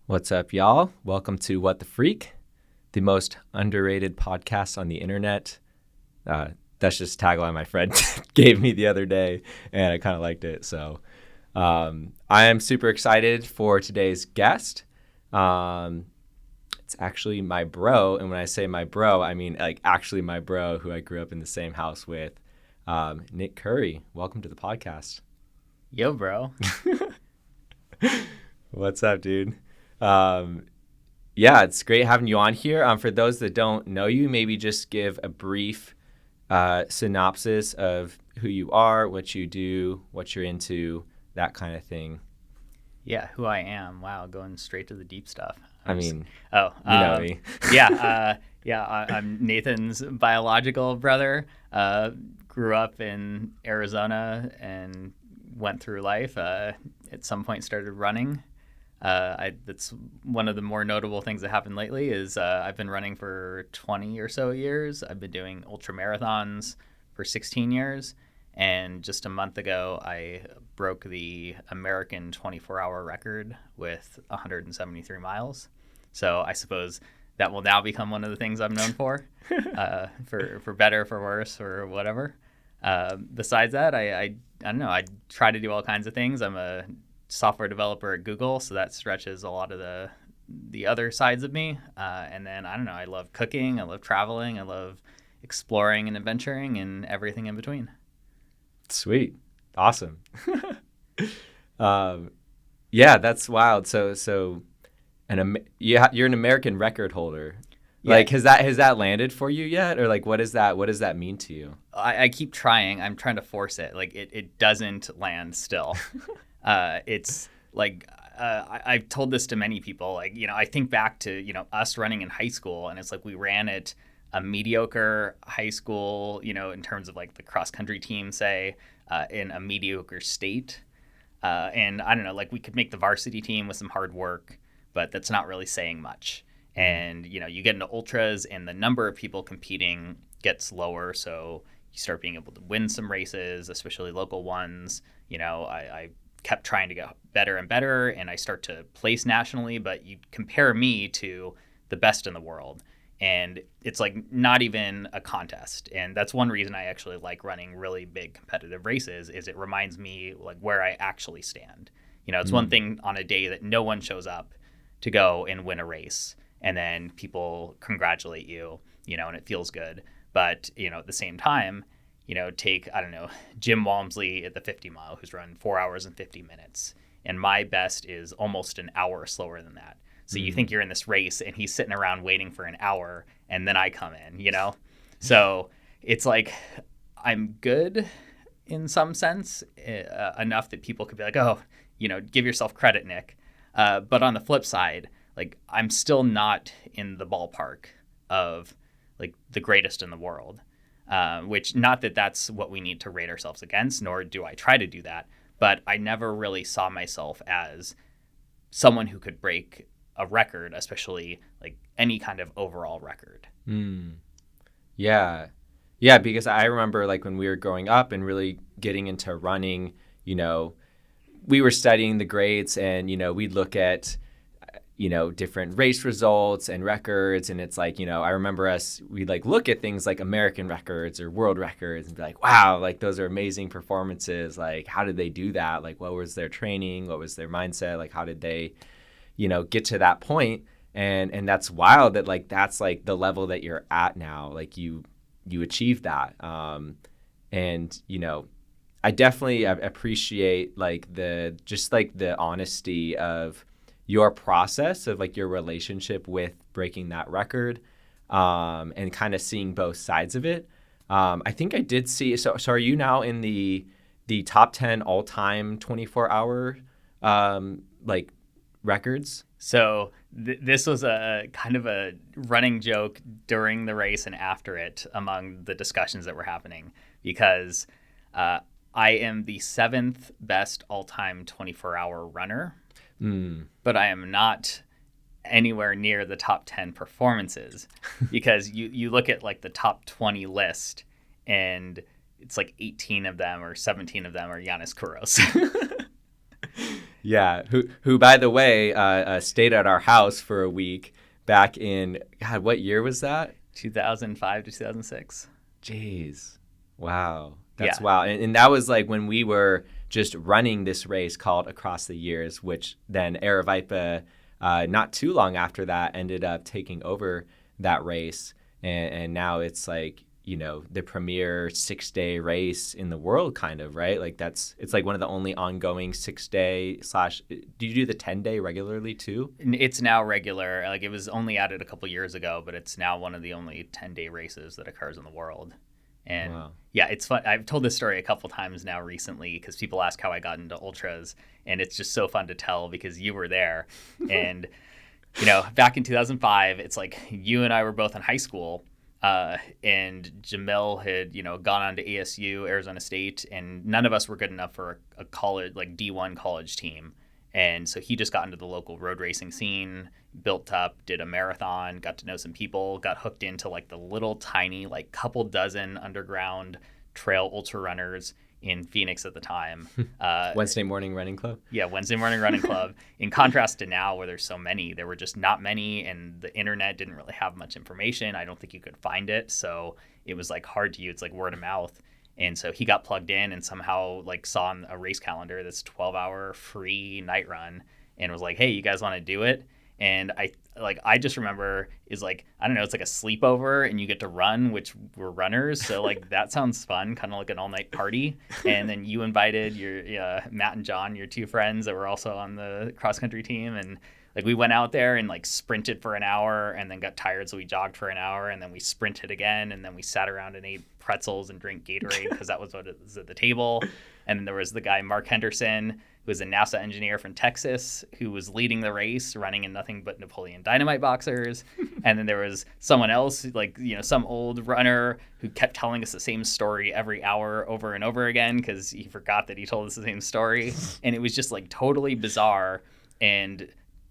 What's up, y'all? Welcome to What the Freak, the most underrated podcast on the internet. That's just a tagline my friend gave me the other day, and I kind of liked it. So I am super excited for today's guest. It's actually my bro, and when I say my bro, I mean like actually my bro who I grew up in the same house with, Nick Coury. Welcome to the podcast. Yo, bro. What's up, dude? Yeah, it's great having you on here. For those that don't know you, maybe just give a brief synopsis of who you are, what you do, what you're into, that kind of thing. Yeah, who I am. Wow, going straight to the deep stuff. You know me. I'm Nathan's biological brother. Grew up in Arizona and went through life. At some point started running. That's one of the more notable things that happened lately is I've been running for 20 or so years. I've been doing ultra marathons for 16 years. And just a month ago, I broke the American 24-hour record with 173 miles. So I suppose that will now become one of the things I'm known for better, for worse, or whatever. Besides that, I don't know. I try to do all kinds of things. I'm a software developer at Google, so that stretches a lot of the other sides of me. And then, I don't know, I love cooking, I love traveling, I love exploring and adventuring and everything in between. Sweet. Awesome. Yeah, that's wild. So you're an American record holder. Yeah. Like, has that landed for you yet? Or like, what does that mean to you? I keep trying. I'm trying to force it. Like, it doesn't land still. It's like, I've told this to many people, like, I think back to, us running in high school, and it's like we ran at a mediocre high school, in terms of like the cross country team, say, in a mediocre state. And I don't know, like we could make the varsity team with some hard work, but that's not really saying much. And, you get into ultras and the number of people competing gets lower. So you start being able to win some races, especially local ones. I kept trying to get better and better, and I start to place nationally, but you compare me to the best in the world, and it's like not even a contest. And that's one reason I actually like running really big competitive races, is it reminds me like where I actually stand. It's one thing on a day that no one shows up to go and win a race, and then people congratulate you, and it feels good. But, at the same time, take, I don't know, Jim Walmsley at the 50 mile, who's run 4 hours and 50 minutes. And my best is almost an hour slower than that. So you think you're in this race and he's sitting around waiting for an hour, and then I come in, So it's like I'm good in some sense, enough that people could be like, oh, give yourself credit, Nick. But on the flip side, like I'm still not in the ballpark of like the greatest in the world. Which, not that that's what we need to rate ourselves against, nor do I try to do that, but I never really saw myself as someone who could break a record, especially like any kind of overall record. Yeah, because I remember like when we were growing up and really getting into running, we were studying the grades, and, we'd look at different race results and records. And it's like, I remember we'd like look at things like American records or world records and be like, wow, like those are amazing performances. Like, how did they do that? Like, what was their training? What was their mindset? Like, how did they, get to that point? And that's wild that like, that's like the level that you're at now. Like you achieved that. And, I definitely appreciate like the honesty of your process of like your relationship with breaking that record, and kind of seeing both sides of it. I think I did see, so are you now in the top 10 all-time 24-hour like records? So this was a kind of a running joke during the race and after it among the discussions that were happening, because I am the 7th best all-time 24-hour runner. But I am not anywhere near the top 10 performances, because you look at like the top 20 list, and it's like 18 of them or 17 of them are Giannis Kouros. Yeah, who by the way, stayed at our house for a week back in, God, what year was that? 2005 to 2006. Jeez. Wow. That's Yeah. wow. And that was like when we were just running this race called Across the Years, which then Aravaipa, not too long after that, ended up taking over that race. And now it's like, the premier 6-day race in the world, kind of, right? Like it's like one of the only ongoing 6-day / do you do the 10-day regularly too? It's now regular. Like, it was only added a couple years ago, but it's now one of the only 10-day races that occurs in the world. And Wow. yeah, it's fun. I've told this story a couple times now recently because people ask how I got into ultras, and it's just so fun to tell because you were there. And, back in 2005, it's like you and I were both in high school. And Jamil had, gone on to ASU, Arizona State, and none of us were good enough for a college, like D1 college team. And so he just got into the local road racing scene, built up, did a marathon, got to know some people, got hooked into like the little tiny, like couple dozen underground trail ultra runners in Phoenix at the time. Wednesday morning running club. Yeah, Wednesday morning running club. In contrast to now where there's so many, there were just not many, and the internet didn't really have much information. I don't think you could find it. So it was like hard to use. It's like word of mouth. And so he got plugged in and somehow like saw on a race calendar this 12-hour free night run and was like, hey, you guys want to do it? And I just remember is like, I don't know, it's like a sleepover and you get to run, which we're runners. So like that sounds fun, kind of like an all night party. And then you invited your Matt and John, your two friends that were also on the cross country team. And like we went out there and like sprinted for an hour and then got tired. So we jogged for an hour and then we sprinted again. And then we sat around and ate pretzels and drank Gatorade because that was what was at the table. And then there was the guy, Mark Henderson, who was a NASA engineer from Texas, who was leading the race, running in nothing but Napoleon Dynamite boxers. And then there was someone else, like, some old runner who kept telling us the same story every hour over and over again because he forgot that he told us the same story. And it was just like totally bizarre and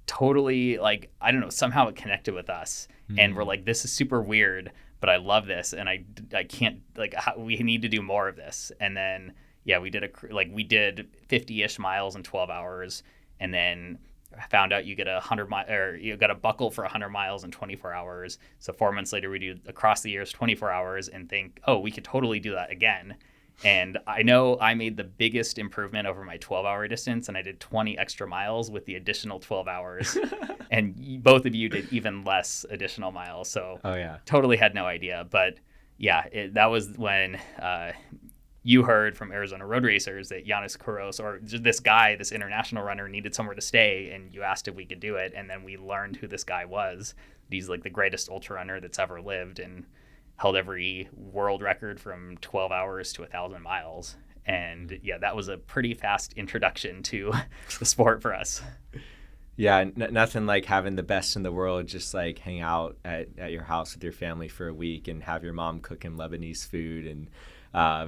totally like, I don't know, somehow it connected with us. Mm-hmm. And we're like, this is super weird, but I love this. And I can't, like, we need to do more of this. And then, yeah, we did 50-ish miles in 12 hours, and then found out you get you got a buckle for 100 miles in 24 hours. So 4 months later, we do Across the Years 24 hours, and think, oh, we could totally do that again. And I know I made the biggest improvement over my 12-hour distance, and I did 20 extra miles with the additional 12 hours. And both of you did even less additional miles. So totally had no idea. But yeah, that was when you heard from Arizona Road Racers that Yanis Kouros, or this guy, this international runner, needed somewhere to stay, and you asked if we could do it. And then we learned who this guy was. He's like the greatest ultra runner that's ever lived and held every world record from 12 hours to 1,000 miles. And yeah, that was a pretty fast introduction to the sport for us. Yeah, nothing like having the best in the world just like hang out at your house with your family for a week and have your mom cook him Lebanese food and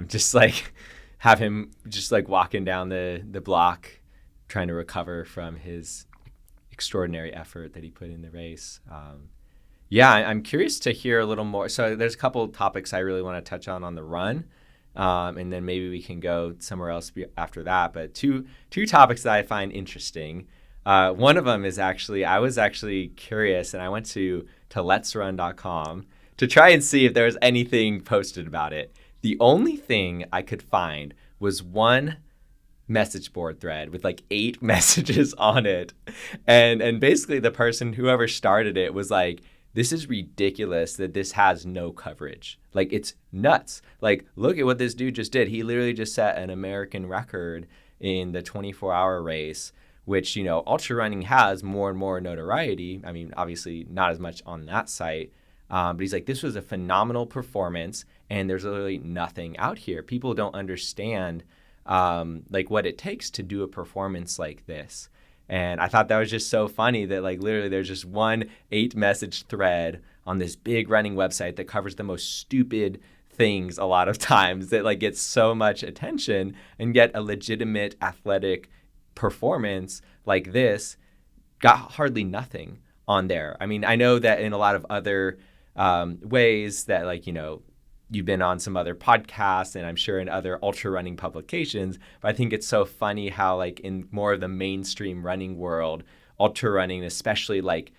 just like have him just like walking down the block trying to recover from his extraordinary effort that he put in the race. I'm curious to hear a little more. So there's a couple of topics I really want to touch on the run, and then maybe we can go somewhere else after that. But two topics that I find interesting. One of them is I was actually curious, and I went to letsrun.com to try and see if there was anything posted about it. The only thing I could find was one message board thread with like 8 messages on it. And basically the person, whoever started it, was like, this is ridiculous that this has no coverage. Like, it's nuts. Like, look at what this dude just did. He literally just set an American record in the 24-hour race, which, ultra running has more and more notoriety. I mean, obviously not as much on that site. But he's like, this was a phenomenal performance, and there's literally nothing out here. People don't understand like what it takes to do a performance like this. And I thought that was just so funny that like literally there's just one 8-message thread on this big running website that covers the most stupid things a lot of times that like gets so much attention, and yet a legitimate athletic performance like this got hardly nothing on there. I mean, I know that in a lot of other ways that like, you've been on some other podcasts and I'm sure in other ultra running publications, but I think it's so funny how like in more of the mainstream running world, ultra running, especially like,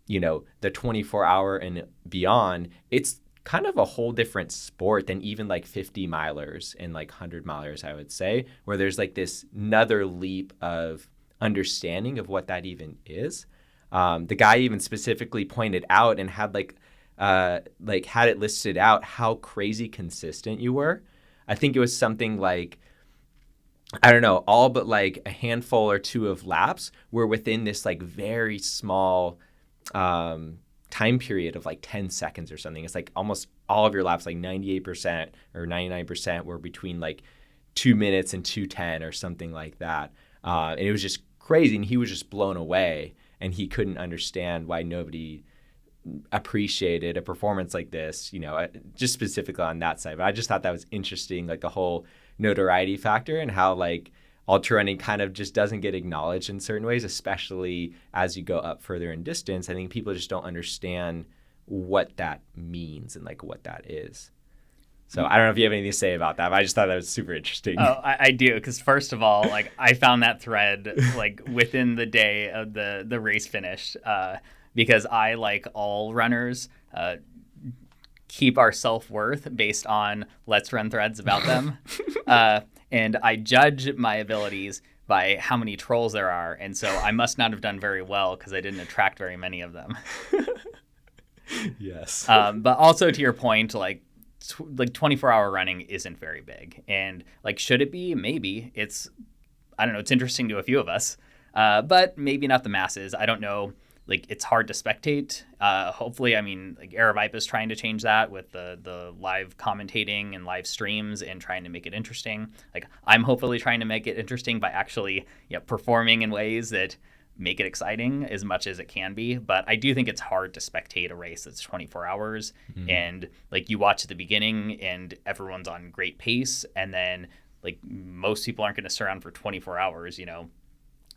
the 24-hour and beyond, it's kind of a whole different sport than even like 50 milers and like 100 milers, I would say, where there's like this another leap of understanding of what that even is. The guy even specifically pointed out and had had it listed out how crazy consistent you were. I think it was something like, I don't know, all but like a handful or two of laps were within this like very small time period of like 10 seconds or something. It's like almost all of your laps, like 98% or 99% were between like 2 minutes and 2:10 or something like that. And it was just crazy. And he was just blown away, and he couldn't understand why nobody appreciated a performance like this, just specifically on that side. But I just thought that was interesting, like the whole notoriety factor and how like ultra running kind of just doesn't get acknowledged in certain ways, especially as you go up further in distance. I think people just don't understand what that means and like what that is. So I don't know if you have anything to say about that, but I just thought that was super interesting. Oh, I do, because first of all, like I found that thread like within the day of the race finished, because I, like all runners, keep our self-worth based on Let's Run threads about them. And I judge my abilities by how many trolls there are. And so I must not have done very well because I didn't attract very many of them. Yes. But also to your point, like 24-hour running isn't very big. And like, should it be? Maybe. I don't know. It's interesting to a few of us, but maybe not the masses. I don't know. Like, it's hard to spectate. Hopefully, I mean, like Aravaipa is trying to change that with the live commentating and live streams and trying to make it interesting. Like, I'm hopefully trying to make it interesting by actually performing in ways that make it exciting as much as it can be. But I do think it's hard to spectate a race that's 24 hours. Mm-hmm. And like you watch at the beginning and everyone's on great pace. And then like most people aren't going to sit around for 24 hours,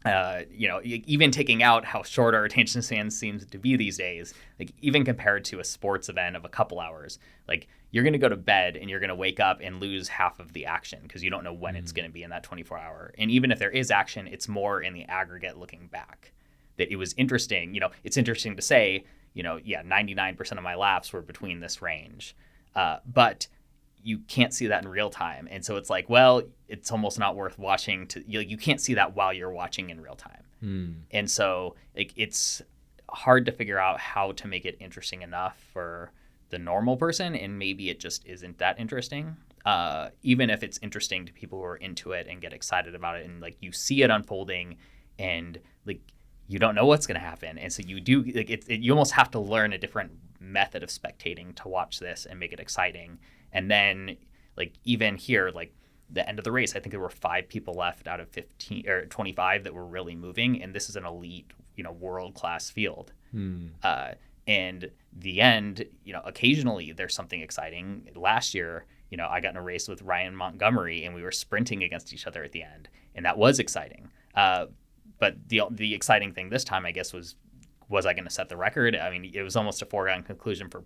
even taking out how short our attention span seems to be these days, like even compared to a sports event of a couple hours, like you're going to go to bed and you're going to wake up and lose half of the action because you don't know when it's going to be in that 24 hour. And even if there is action, it's more in the aggregate looking back that it was interesting. It's interesting to say, 99% of my laps were between this range. But you can't see that in real time. And so it's like, well, it's almost not worth watching you can't see that while you're watching in real time. And so like, it's hard to figure out how to make it interesting enough for the normal person. And maybe it just isn't that interesting. Even if it's interesting to people who are into it and get excited about it. And like, you see it unfolding and like, you don't know what's going to happen. And so you do like you almost have to learn a different method of spectating to watch this and make it exciting. And then, like, even here, like, the end of the race, I think there were 5 people left out of 15 or 25 that were really moving. And this is an elite, world-class field. And the end, occasionally there's something exciting. Last year, I got in a race with Ryan Montgomery, and we were sprinting against each other at the end. And that was exciting. But the exciting thing this time, I guess, was I going to set the record? I mean, it was almost a foregone conclusion for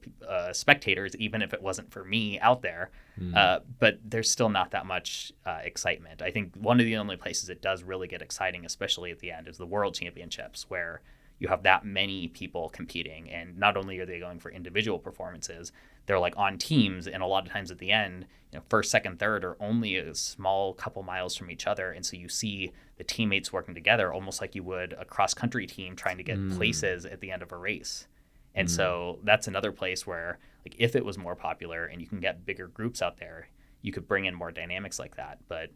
spectators, even if it wasn't for me out there. But there's still not that much excitement. I think one of the only places it does really get exciting, especially at the end, is the World Championships, where you have that many people competing. And not only are they going for individual performances, they're like on teams. And a lot of times at the end, first, second, third are only a small couple miles from each other. And so you see the teammates working together almost like you would a cross-country team trying to get places at the end of a race. And so that's another place where, like, if it was more popular and you can get bigger groups out there, you could bring in more dynamics like that. But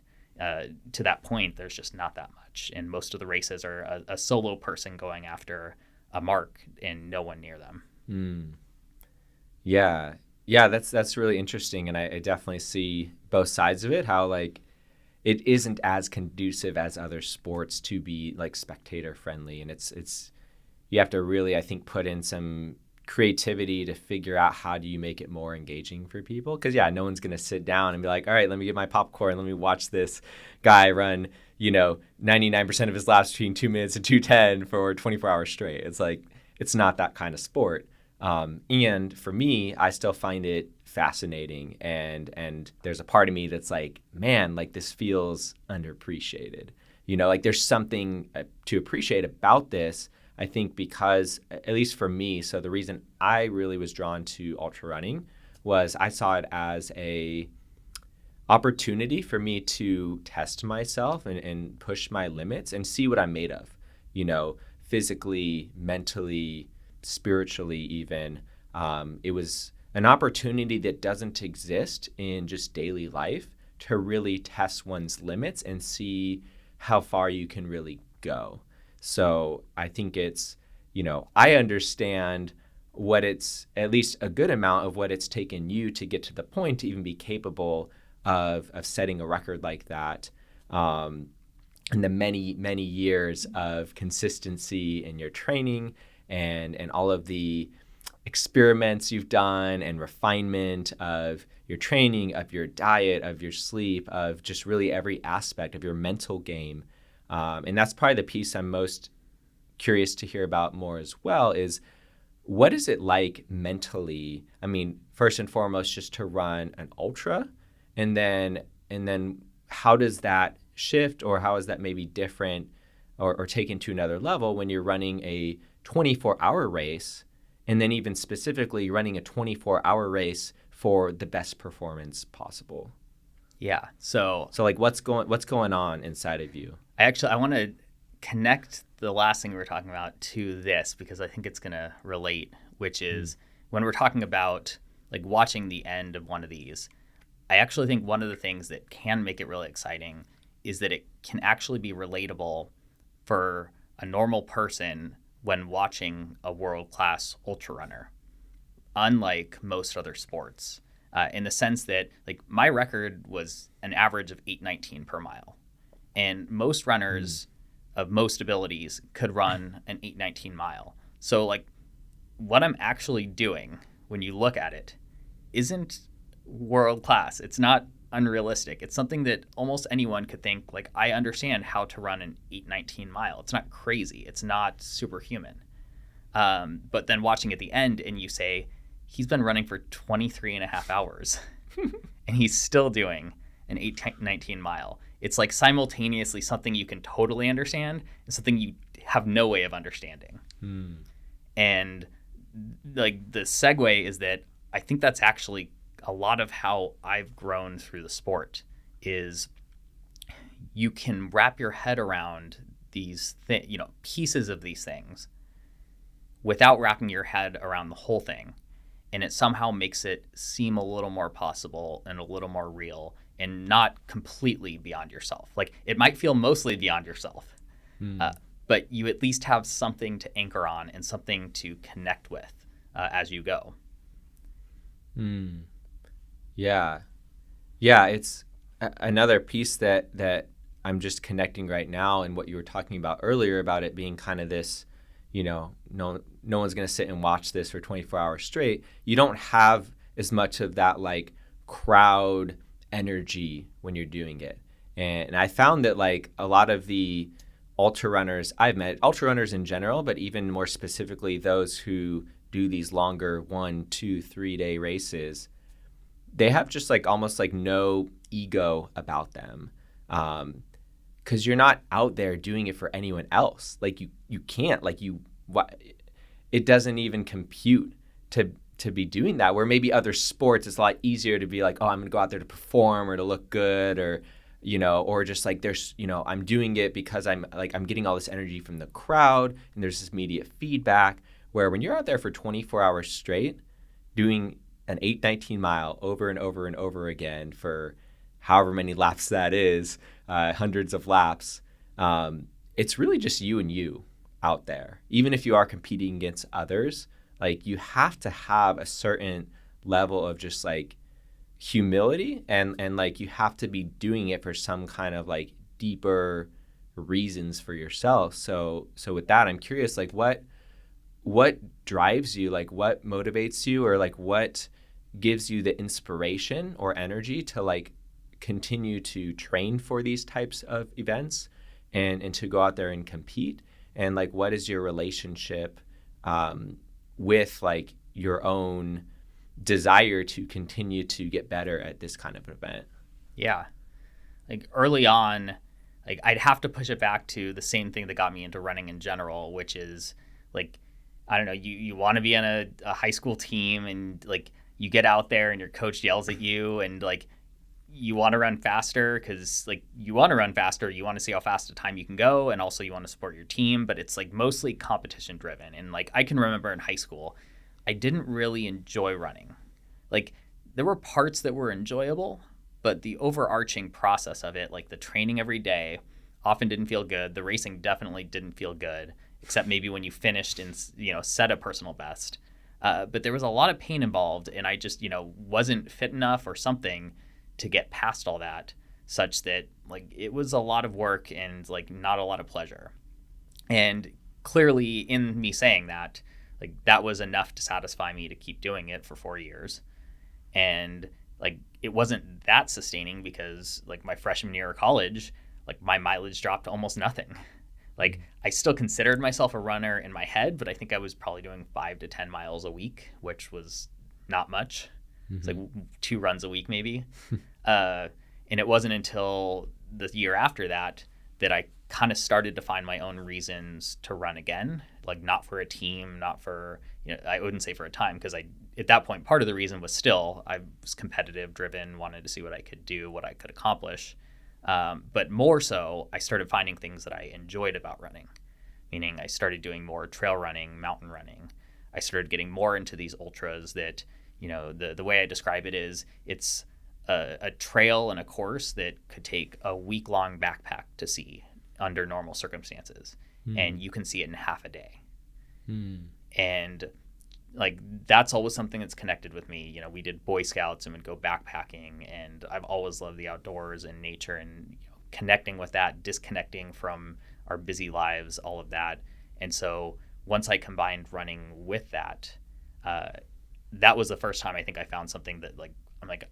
to that point, there's just not that much. And most of the races are a solo person going after a mark and no one near them. Yeah, that's really interesting. And I definitely see both sides of it, how, like, it isn't as conducive as other sports to be like spectator friendly. And it's you have to really, I think, put in some creativity to figure out how do you make it more engaging for people. Because no one's going to sit down and be like, all right, let me get my popcorn. Let me watch this guy run, 99% of his laps between 2 minutes and 2:10 for 24 hours straight. It's like, it's not that kind of sport. And for me, I still find it fascinating. And there's a part of me that's like, man, like this feels underappreciated. Like there's something to appreciate about this, I think, because at least for me, so the reason I really was drawn to ultra running was I saw it as a opportunity for me to test myself and push my limits and see what I'm made of, physically, mentally, spiritually even. It was an opportunity that doesn't exist in just daily life to really test one's limits and see how far you can really go. So I think it's, I understand what it's, at least a good amount of what it's taken you to get to the point to even be capable of setting a record like that. And the many, many years of consistency in your training and all of the experiments you've done and refinement of your training, of your diet, of your sleep, of just really every aspect of your mental game. And that's probably the piece I'm most curious to hear about more as well is what is it like mentally? I mean, first and foremost, just to run an ultra, and then how does that shift, or how is that maybe different or taken to another level when you're running a 24-hour race, and then even specifically running a 24-hour race for the best performance possible? Yeah. So like what's going on inside of you? I want to connect the last thing we were talking about to this because I think it's going to relate, which is when we're talking about like watching the end of one of these, I actually think one of the things that can make it really exciting is that it can actually be relatable for a normal person when watching a world-class ultra runner, unlike most other sports, in the sense that like my record was an average of 8:19 per mile. And most runners of most abilities could run an 8:19 mile. So like what I'm actually doing when you look at it isn't world class. It's not unrealistic. It's something that almost anyone could think like, I understand how to run an 8:19 mile. It's not crazy. It's not superhuman. But then watching at the end and you say, he's been running for 23 and a half hours and he's still doing an 8:19 mile. It's like simultaneously something you can totally understand and something you have no way of understanding. And like the segue is that I think that's actually a lot of how I've grown through the sport is you can wrap your head around these pieces of these things without wrapping your head around the whole thing. And it somehow makes it seem a little more possible and a little more real and not completely beyond yourself. Like it might feel mostly beyond yourself, but you at least have something to anchor on and something to connect with as you go. Yeah. It's another piece that I'm just connecting right now, and what you were talking about earlier about it being kind of this, no one's going to sit and watch this for 24 hours straight. You don't have as much of that like crowd energy when you're doing it. And I found that like a lot of the ultra runners I've met, ultra runners in general, but even more specifically those who do these longer 1, 2, 3 day races, they have just like almost like no ego about them. Because you're not out there doing it for anyone else. Like you can't, like it doesn't even compute to be doing that, where maybe other sports it's a lot easier to be like, oh, I'm gonna go out there to perform or to look good, or or just like there's I'm doing it because I'm getting all this energy from the crowd and there's this immediate feedback. Where when you're out there for 24 hours straight doing an 8:19 mile over and over and over again for however many laps that is, hundreds of laps, it's really just you and you out there. Even if you are competing against others, like you have to have a certain level of just like humility and like you have to be doing it for some kind of like deeper reasons for yourself. So with that, I'm curious, like what drives you, like what motivates you, or like what gives you the inspiration or energy to like continue to train for these types of events and to go out there and compete? And like what is your relationship with like your own desire to continue to get better at this kind of event? Yeah. Like early on, like I'd have to push it back to the same thing that got me into running in general, which is like, I don't know, you want to be on a high school team, and like you get out there and your coach yells at you, and like you want to run faster because like you want to run faster, you want to see how fast a time you can go, and also you want to support your team, but it's like mostly competition driven. And like I can remember in high school, I didn't really enjoy running. Like there were parts that were enjoyable, but the overarching process of it, like the training every day, often didn't feel good. The racing definitely didn't feel good, except maybe when you finished and, you know, set a personal best. But there was a lot of pain involved, and I just, you know, wasn't fit enough or something to get past all that, such that like it was a lot of work and like not a lot of pleasure. And clearly in me saying that, like that was enough to satisfy me to keep doing it for 4 years. And like it wasn't that sustaining because like my freshman year of college, like my mileage dropped to almost nothing. Like I still considered myself a runner in my head, but I think I was probably doing 5 to 10 miles a week, which was not much. It's like 2 runs a week maybe. And it wasn't until the year after that that I kind of started to find my own reasons to run again, like not for a team, not for, you know, I wouldn't say for a time, because I, at that point, part of the reason was still I was competitive driven, wanted to see what I could do, what I could accomplish. But more so, I started finding things that I enjoyed about running, meaning I started doing more trail running, mountain running. I started getting more into these ultras that, you know, the way I describe it is it's a trail and a course that could take a week-long backpack to see under normal circumstances. And you can see it in half a day. And like that's always something that's connected with me. You know, we did Boy Scouts and would go backpacking, and I've always loved the outdoors and nature, and you know, connecting with that, disconnecting from our busy lives, all of that. And so once I combined running with that, that was the first time I think I found something that like I'm like,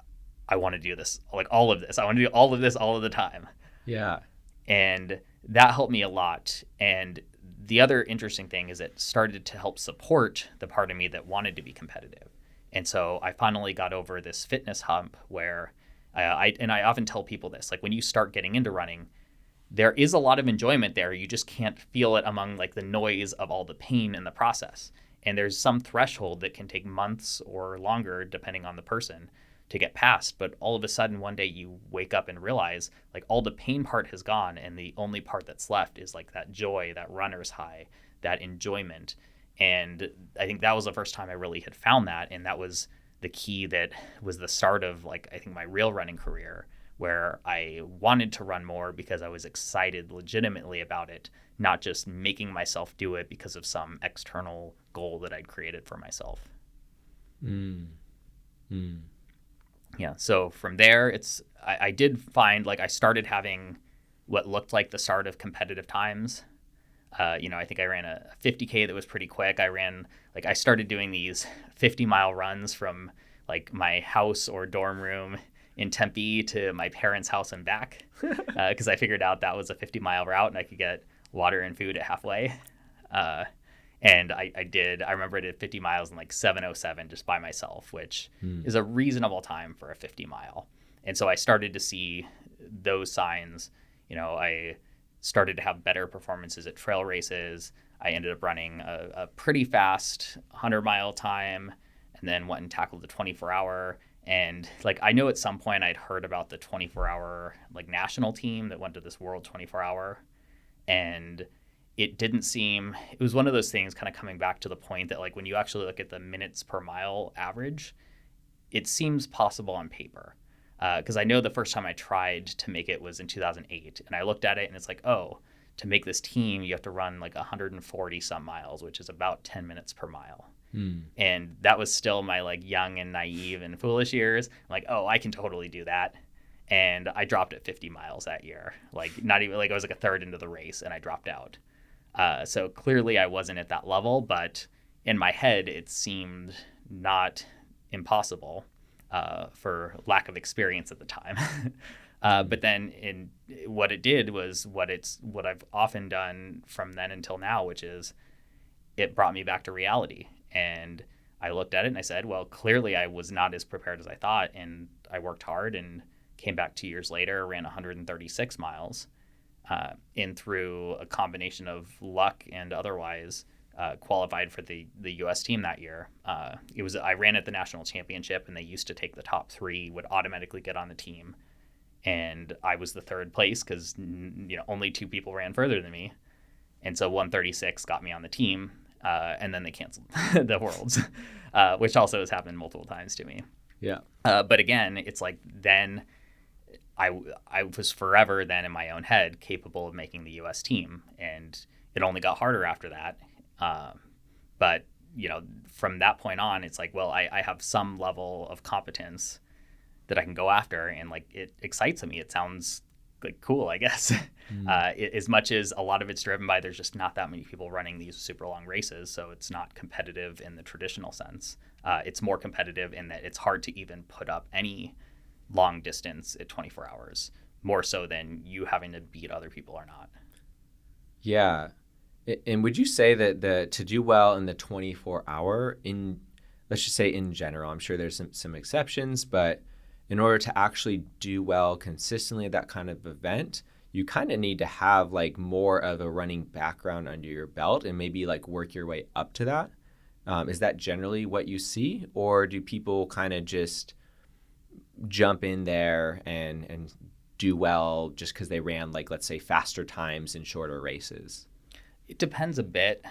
I want to do this, like all of this. I want to do all of this all of the time. Yeah. And that helped me a lot. And the other interesting thing is it started to help support the part of me that wanted to be competitive. And so I finally got over this fitness hump where I often tell people this, like when you start getting into running, there is a lot of enjoyment there. You just can't feel it among like the noise of all the pain in the process. And there's some threshold that can take months or longer, depending on the person, to get past. But all of a sudden, one day you wake up and realize like all the pain part has gone, and the only part that's left is like that joy, that runner's high, that enjoyment. And I think that was the first time I really had found that. And that was the key that was the start of like, I think my real running career, where I wanted to run more because I was excited legitimately about it, not just making myself do it because of some external goal that I'd created for myself. Yeah. So from there, I did find like I started having what looked like the start of competitive times. You know, I think I ran a 50K that was pretty quick. I started doing these 50-mile runs from like my house or dorm room in Tempe to my parents' house and back, because I figured out that was a 50-mile route and I could get water and food at halfway. And I remember I did 50 miles in like 7:07 just by myself, which is a reasonable time for a 50 mile. And so I started to see those signs. You know, I started to have better performances at trail races. I ended up running a pretty fast 100-mile time, and then went and tackled the 24-hour. And like, I know at some point I'd heard about the 24-hour like national team that went to this World 24-hour, and it was one of those things kind of coming back to the point that like when you actually look at the minutes per mile average, it seems possible on paper. Because I know the first time I tried to make it was in 2008, and I looked at it and it's like, oh, to make this team, you have to run like 140 some miles, which is about 10 minutes per mile. And that was still my like young and naive and foolish years. I'm like, oh, I can totally do that. And I dropped at 50 miles that year. Like not even like I was like a third into the race and I dropped out. So clearly I wasn't at that level, but in my head, it seemed not impossible for lack of experience at the time. But then what it did was what I've often done from then until now, which is it brought me back to reality. And I looked at it and I said, well, clearly I was not as prepared as I thought. And I worked hard and came back 2 years later, ran 136 miles, and through a combination of luck and otherwise, qualified for the U.S. team that year. I ran at the national championship, and they used to take the top 3 would automatically get on the team, and I was the 3rd place because only 2 people ran further than me, and so 136 got me on the team, and then they canceled the Worlds, which also has happened multiple times to me. Yeah. But again, it's like then I was forever then in my own head capable of making the U.S. team, and it only got harder after that. But from that point on, it's like, well, I have some level of competence that I can go after, and like it excites me. It sounds like cool, I guess. As much as a lot of it's driven by there's just not that many people running these super long races, so it's not competitive in the traditional sense. It's more competitive in that it's hard to even put up any long distance at 24 hours, more so than you having to beat other people or not. Yeah. And would you say that to do well in the 24-hour, let's just say in general, I'm sure there's some exceptions, but in order to actually do well consistently at that kind of event, you kind of need to have like more of a running background under your belt and maybe like work your way up to that. Is that generally what you see, or do people kind of just jump in there and do well just because they ran like, let's say, faster times in shorter races? It depends a bit.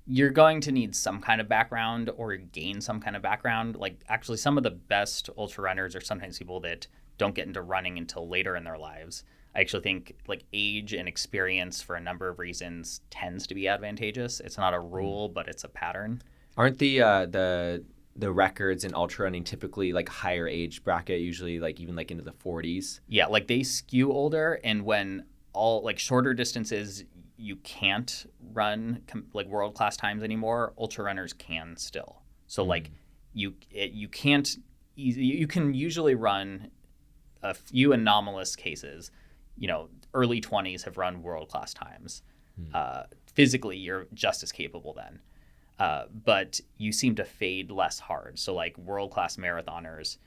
You're going to need some kind of background or gain some kind of background. Like actually some of the best ultra runners are sometimes people that don't get into running until later in their lives. I actually think like age and experience for a number of reasons tends to be advantageous. It's not a rule, but it's a pattern. Aren't the records in ultra running typically like higher age bracket, usually like even like into the 40s? Yeah, like they skew older, and when all like shorter distances you can't run like world class times anymore, ultra runners can still. So like you can usually run a few anomalous cases. Early 20s have run world class times. Physically, you're just as capable then. But you seem to fade less hard. So like world class marathoners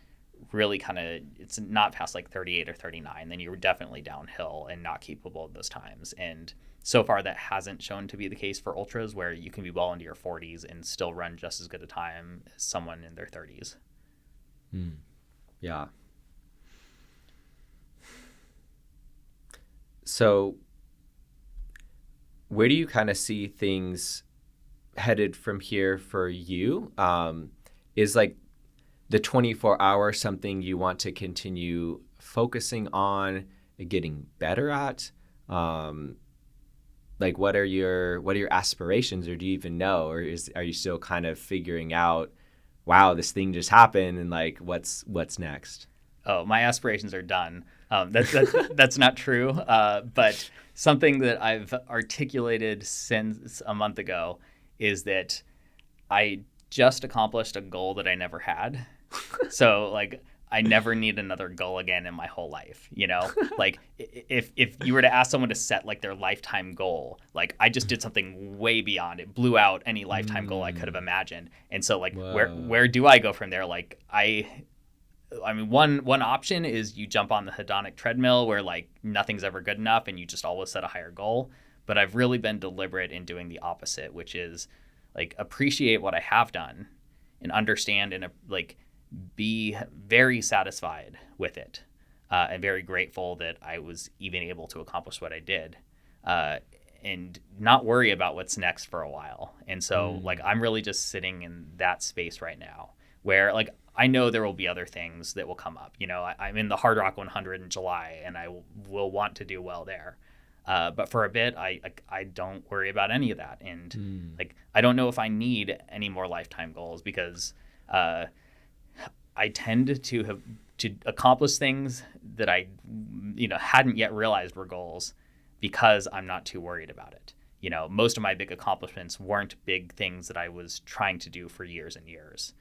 really kind of, it's not past like 38 or 39, then you're definitely downhill and not capable of those times. And so far that hasn't shown to be the case for ultras, where you can be well into your 40s and still run just as good a time as someone in their 30s. Yeah. So where do you kind of see things headed from here for you? Is like the 24-hour something you want to continue focusing on and getting better at? Like what are your aspirations, or do you even know, or are you still kind of figuring out, wow, this thing just happened, and like what's next? Oh, my aspirations are done. That's not true. But something that I've articulated since a month ago is that I just accomplished a goal that I never had. So like I never need another goal again in my whole life. Like if you were to ask someone to set like their lifetime goal, like I just did something way beyond it, blew out any lifetime goal I could have imagined. And so like where do I go from there? Like I mean, one option is you jump on the hedonic treadmill where like nothing's ever good enough and you just always set a higher goal. But I've really been deliberate in doing the opposite, which is like appreciate what I have done and understand and like be very satisfied with it, and very grateful that I was even able to accomplish what I did, and not worry about what's next for a while. And so like I'm really just sitting in that space right now where like I know there will be other things that will come up. I'm in the Hard Rock 100 in July, and I will want to do well there. But for a bit, I don't worry about any of that. And like I don't know if I need any more lifetime goals, because I tend to accomplish things that I hadn't yet realized were goals because I'm not too worried about it. Most of my big accomplishments weren't big things that I was trying to do for years and years.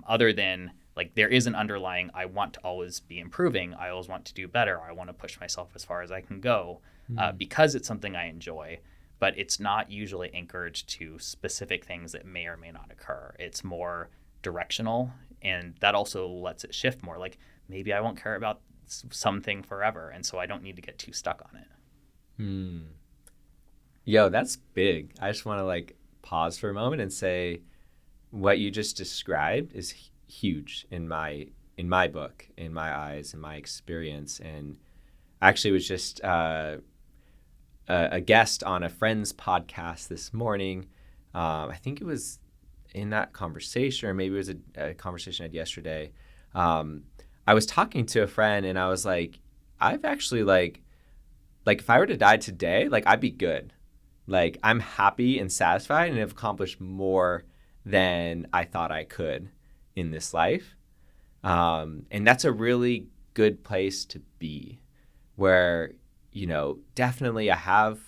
Other than like there is an underlying, I want to always be improving. I always want to do better. I want to push myself as far as I can go, because it's something I enjoy. but it's not usually anchored to specific things that may or may not occur. It's more directional, and that also lets it shift more. Like maybe I won't care about something forever, and so I don't need to get too stuck on it. Yo, that's big. I just want to like pause for a moment and say what you just described is huge in my book, in my eyes, in my experience. And actually was just a guest on a friend's podcast this morning. I think it was in that conversation, or maybe it was a conversation I had yesterday. I was talking to a friend and I was like, I've actually like if I were to die today, like I'd be good. Like I'm happy and satisfied and have accomplished more than I thought I could in this life. And that's a really good place to be, where, you know, definitely I have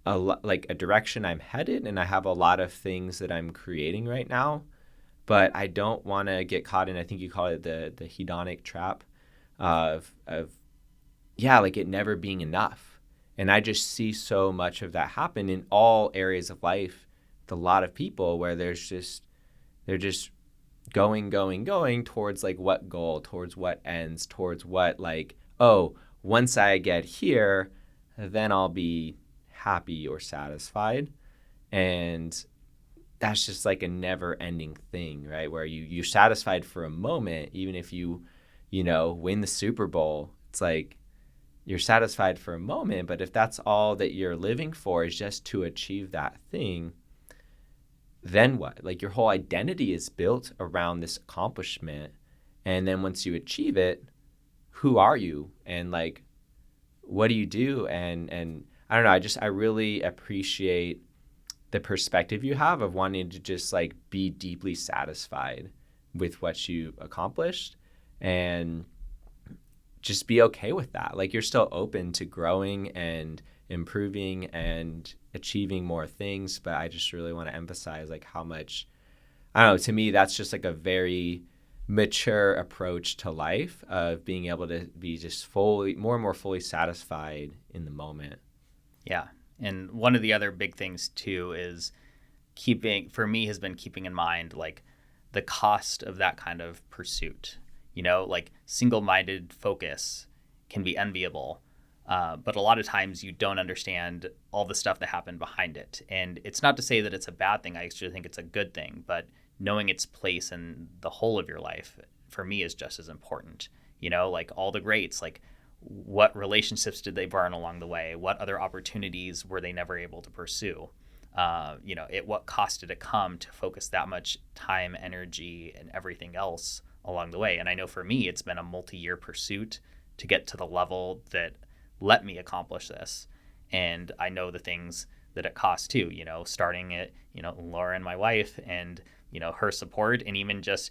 like a direction I'm headed, and I have a lot of things that I'm creating right now, but I don't want to get caught in, I think you call it the hedonic trap of like it never being enough. And I just see so much of that happen in all areas of life with a lot of people, where they're just going towards like what goal, towards what ends, towards what like, oh, once I get here, then I'll be happy or satisfied. And that's just like a never ending thing, right? Where you're satisfied for a moment, even if you win the Super Bowl, it's like you're satisfied for a moment. But if that's all that you're living for is just to achieve that thing, then what? Like your whole identity is built around this accomplishment. And then once you achieve it, who are you? And like, what do you do? And I don't know, I really appreciate the perspective you have of wanting to just like be deeply satisfied with what you accomplished and just be okay with that. Like you're still open to growing and improving and achieving more things, but I just really want to emphasize like how much, I don't know, to me that's just like a very mature approach to life of being able to be just more and more fully satisfied in the moment. Yeah. And one of the other big things too is keeping in mind like the cost of that kind of pursuit. You know, like single-minded focus can be enviable, but a lot of times you don't understand all the stuff that happened behind it. And it's not to say that it's a bad thing. I actually think it's a good thing, but knowing its place in the whole of your life, for me, is just as important. You know, like all the greats, like what relationships did they burn along the way? What other opportunities were they never able to pursue? At what cost did it come to focus that much time, energy, and everything else along the way? And I know for me, it's been a multi-year pursuit to get to the level that let me accomplish this. And I know the things that it costs too, starting at, Lauren, my wife, and, her support, and even just,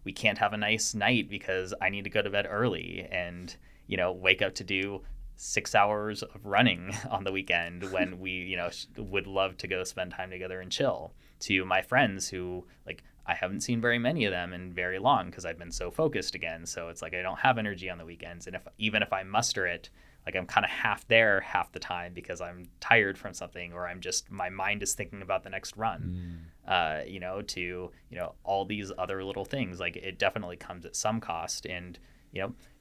we can't have a nice night because I need to go to bed early and, wake up to do 6 hours of running on the weekend when we, would love to go spend time together and chill. To my friends who, like, I haven't seen very many of them in very long because I've been so focused again. So it's like I don't have energy on the weekends. And even if I muster it, like I'm kind of half there half the time because I'm tired from something, or my mind is thinking about the next run. All these other little things. Like it definitely comes at some cost, and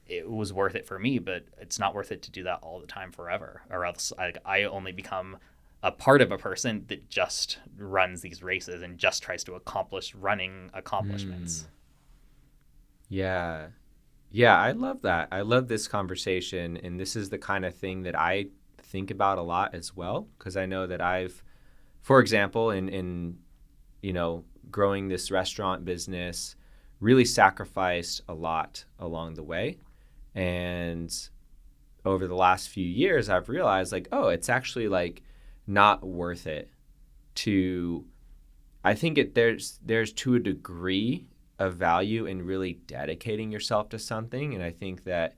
it was worth it for me, but it's not worth it to do that all the time forever, or else I only become a part of a person that just runs these races and just tries to accomplish running accomplishments. Yeah, I love that. I love this conversation, and this is the kind of thing that I think about a lot as well, because I know that I've, for example, in growing this restaurant business, really sacrificed a lot along the way. And over the last few years, I've realized like, oh, it's actually like not worth it to, I think there's to a degree of value in really dedicating yourself to something. And I think that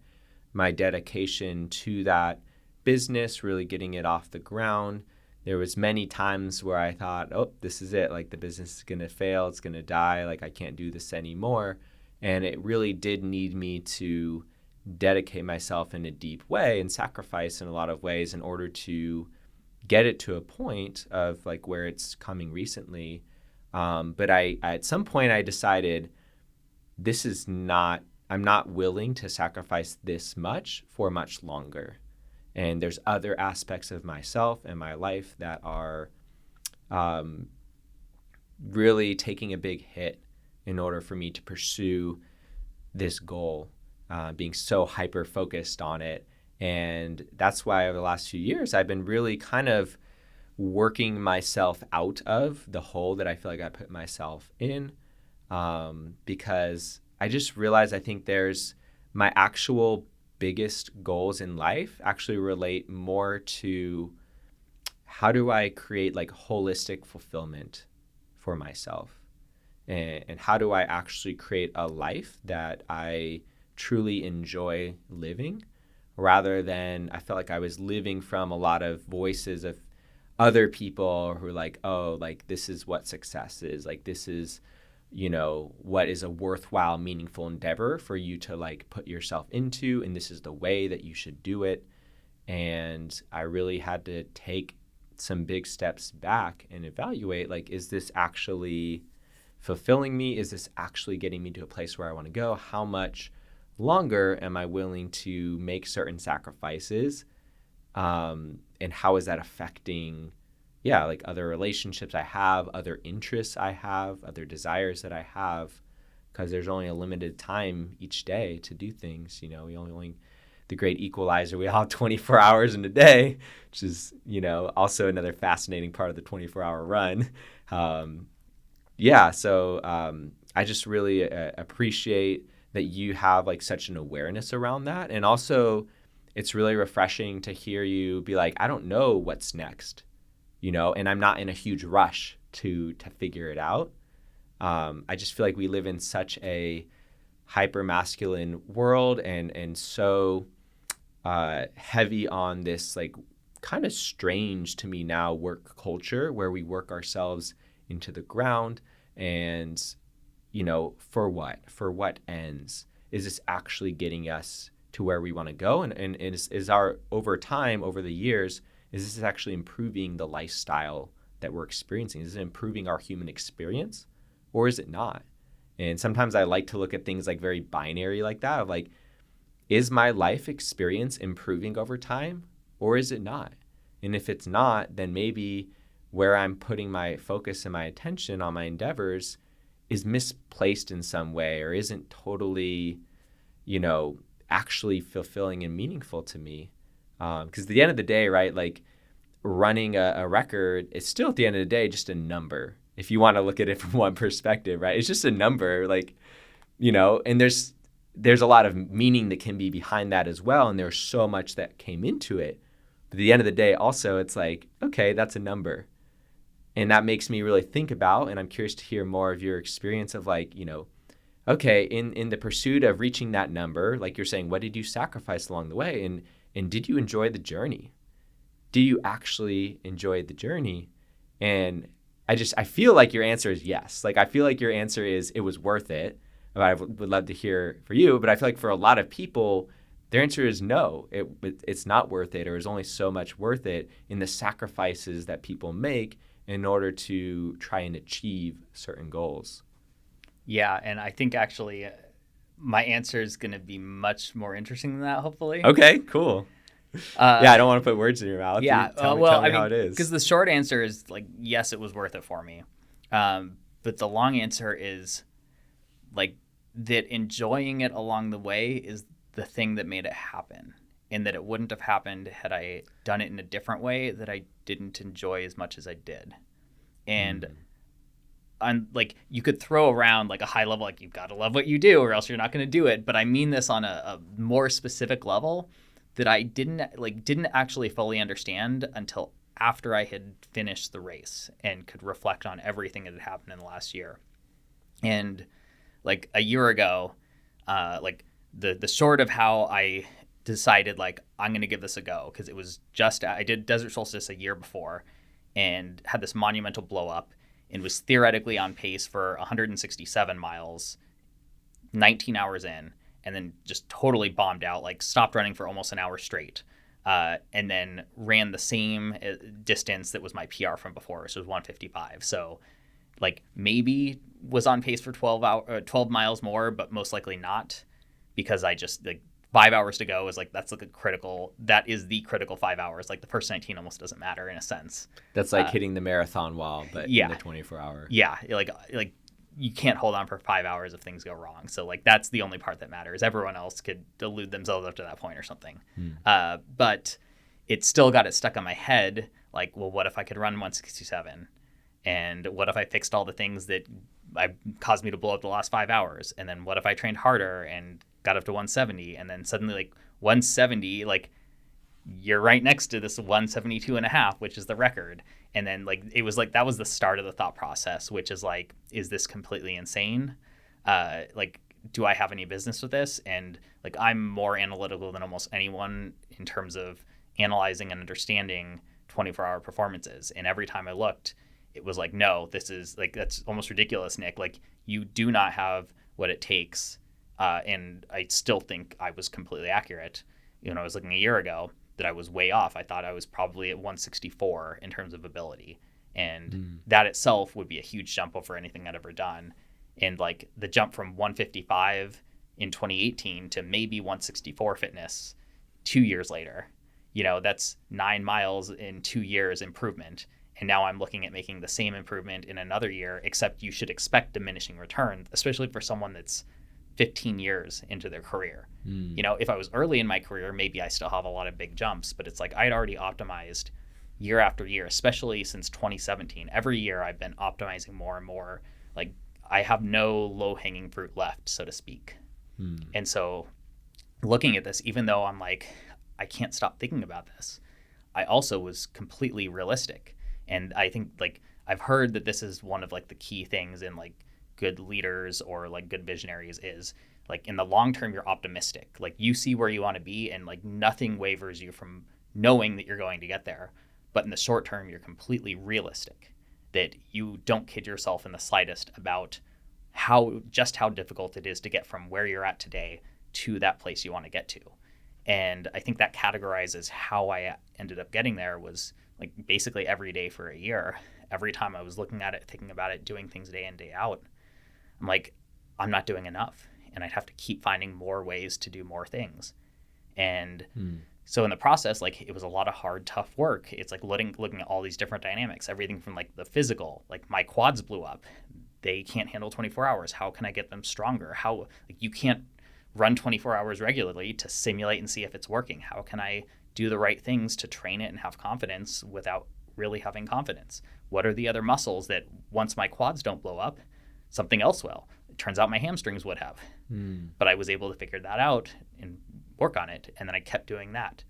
my dedication to that business, really getting it off the ground, there was many times where I thought, oh, this is it. Like the business is going to fail. It's going to die. Like I can't do this anymore. And it really did need me to dedicate myself in a deep way and sacrifice in a lot of ways in order to get it to a point of like where it's coming recently. But I at some point I decided I'm not willing to sacrifice this much for much longer. And there's other aspects of myself and my life that are really taking a big hit in order for me to pursue this goal, being so hyper focused on it. And that's why over the last few years, I've been really kind of working myself out of the hole that I feel like I put myself in, because I just realized I think there's my actual biggest goals in life actually relate more to how do I create like holistic fulfillment for myself, and how do I actually create a life that I truly enjoy living, rather than I felt like I was living from a lot of voices of other people who are like, oh, like this is what success is, like this is, what is a worthwhile, meaningful endeavor for you to like put yourself into, and this is the way that you should do it. And I really had to take some big steps back and evaluate, like, is this actually fulfilling me? Is this actually getting me to a place where I want to go? How much longer am I willing to make certain sacrifices? And how is that affecting, like other relationships I have, other interests I have, other desires that I have? Because there's only a limited time each day to do things. We only the great equalizer, we all have 24 hours in a day, which is, also another fascinating part of the 24-hour run. So I just really appreciate that you have like such an awareness around that. And also it's really refreshing to hear you be like, I don't know what's next, and I'm not in a huge rush to figure it out. I just feel like we live in such a hyper masculine world and so heavy on this like kind of strange to me now work culture where we work ourselves into the ground. And for what ends? Is this actually getting us to where we want to go? And is our over time, over the years, is this actually improving the lifestyle that we're experiencing? Is it improving our human experience, or is it not? And sometimes I like to look at things like very binary like that, of like, is my life experience improving over time, or is it not? And if it's not, then maybe where I'm putting my focus and my attention on my endeavors is misplaced in some way, or isn't totally, actually fulfilling and meaningful to me. Because at the end of the day, right, like running a record, it's still at the end of the day just a number. If you want to look at it from one perspective, right, it's just a number, like, and there's a lot of meaning that can be behind that as well. And there's so much that came into it. But at the end of the day, also, it's like, okay, that's a number. And that makes me really think about, and I'm curious to hear more of your experience of like, okay, in the pursuit of reaching that number, like you're saying, what did you sacrifice along the way? And did you enjoy the journey? Do you actually enjoy the journey? And I feel like your answer is yes. Like, I feel like your answer is it was worth it. I would love to hear for you, but I feel like for a lot of people, their answer is no, it's not worth it, or is only so much worth it in the sacrifices that people make in order to try and achieve certain goals. Yeah, and I think actually my answer is going to be much more interesting than that, hopefully. Okay, cool. I don't want to put words in your mouth. Yeah, tell me how it is. Because the short answer is like, yes, it was worth it for me. But the long answer is like that enjoying it along the way is the thing that made it happen, and that it wouldn't have happened had I done it in a different way that I didn't enjoy as much as I did. And like, you could throw around like a high level, like you've got to love what you do or else you're not going to do it. But I mean this on a more specific level that I didn't actually fully understand until after I had finished the race and could reflect on everything that had happened in the last year. And like a year ago, like the sort of how I decided like I'm going to give this a go, because it was just, I did Desert Solstice a year before and had this monumental blow up and was theoretically on pace for 167 miles, 19 hours in, and then just totally bombed out, like stopped running for almost an hour straight. and then ran the same distance that was my PR from before, so it was 155. So like maybe was on pace for 12 miles more, but most likely not, because I just like 5 hours to go is like, that is the critical 5 hours. Like the first 19 almost doesn't matter in a sense. That's like hitting the marathon wall, but in the 24-hour. Yeah, like you can't hold on for 5 hours if things go wrong. So like that's the only part that matters. Everyone else could delude themselves up to that point or something. But it still got it stuck on my head. Like, well, what if I could run 167? And what if I fixed all the things that caused me to blow up the last 5 hours? And then what if I trained harder and got up to 170? And then suddenly like 170, like you're right next to this 172.5, which is the record. And then like it was like that was the start of the thought process, which is like, is this completely insane? Like, do I have any business with this? And like I'm more analytical than almost anyone in terms of analyzing and understanding 24-hour performances. And every time I looked, it was like, no, this is like, that's almost ridiculous, Nick. Like you do not have what it takes. And I still think I was completely accurate. You know, I was looking a year ago that I was way off. I thought I was probably at 164 in terms of ability. And that itself would be a huge jump over anything I'd ever done. And like the jump from 155 in 2018 to maybe 164 fitness 2 years later, you know, that's 9 miles in 2 years improvement. And now I'm looking at making the same improvement in another year, except you should expect diminishing returns, especially for someone that's 15 years into their career. You know, if I was early in my career, maybe I still have a lot of big jumps, but it's like I'd already optimized year after year, especially since 2017. Every year I've been optimizing more and more. Like I have no low-hanging fruit left, so to speak. And so looking at this, even though I'm like, I can't stop thinking about this, I also was completely realistic. And I think like I've heard that this is one of like the key things in like good leaders or like good visionaries is like in the long term, you're optimistic. Like you see where you want to be and like nothing wavers you from knowing that you're going to get there. But in the short term, you're completely realistic, that you don't kid yourself in the slightest about how difficult it is to get from where you're at today to that place you want to get to. And I think that categorizes how I ended up getting there was like basically every day for a year. Every time I was looking at it, thinking about it, doing things day in, day out, I'm like, I'm not doing enough. And I'd have to keep finding more ways to do more things. And so in the process, like it was a lot of hard, tough work. It's like looking at all these different dynamics, everything from like the physical, like my quads blew up. They can't handle 24 hours. How can I get them stronger? How, like you can't run 24 hours regularly to simulate and see if it's working. How can I do the right things to train it and have confidence without really having confidence? What are the other muscles that once my quads don't blow up, something else will? It turns out my hamstrings would have. But I was able to figure that out and work on it. And then I kept doing that.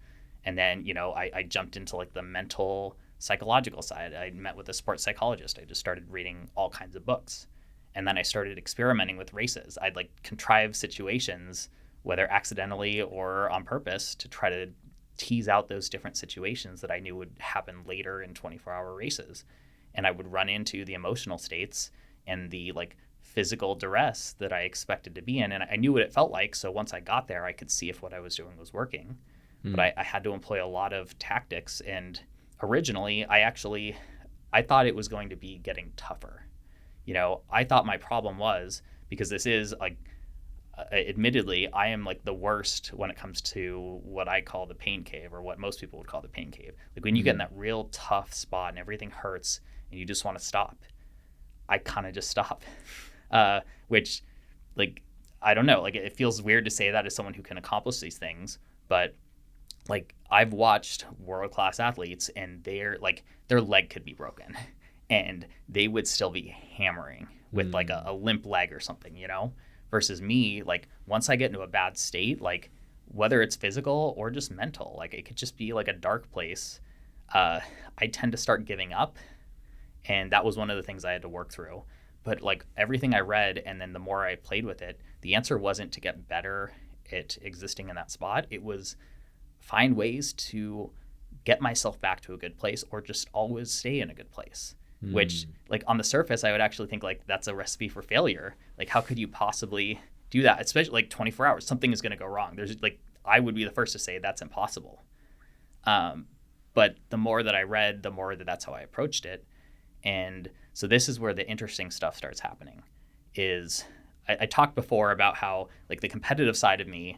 And then, you know, I jumped into like the mental psychological side. I met with a sports psychologist. I just started reading all kinds of books. And then I started experimenting with races. I'd like contrive situations, whether accidentally or on purpose, to try to tease out those different situations that I knew would happen later in 24-hour races. And I would run into the emotional states and the like physical duress that I expected to be in. And I knew what it felt like. So once I got there, I could see if what I was doing was working. But I had to employ a lot of tactics. And originally, I thought it was going to be getting tougher. You know, I thought my problem was, because this is like, admittedly, I am like the worst when it comes to what I call the pain cave, or what most people would call the pain cave. Like when you get in that real tough spot and everything hurts and you just want to stop, I kind of just stop. Which, like, I don't know, like it feels weird to say that as someone who can accomplish these things, but like I've watched world-class athletes and their leg could be broken and they would still be hammering with like a limp leg or something, you know, versus me, like once I get into a bad state, like whether it's physical or just mental, like it could just be like a dark place. I tend to start giving up. And that was one of the things I had to work through. But like everything I read, and then the more I played with it, the answer wasn't to get better at existing in that spot. It was find ways to get myself back to a good place, or just always stay in a good place. Which, like on the surface, I would actually think like that's a recipe for failure. Like how could you possibly do that? Especially like 24 hours, something is going to go wrong. There's like, I would be the first to say that's impossible. But the more that I read, the more that that's how I approached it. And so this is where the interesting stuff starts happening. Is I talked before about how like the competitive side of me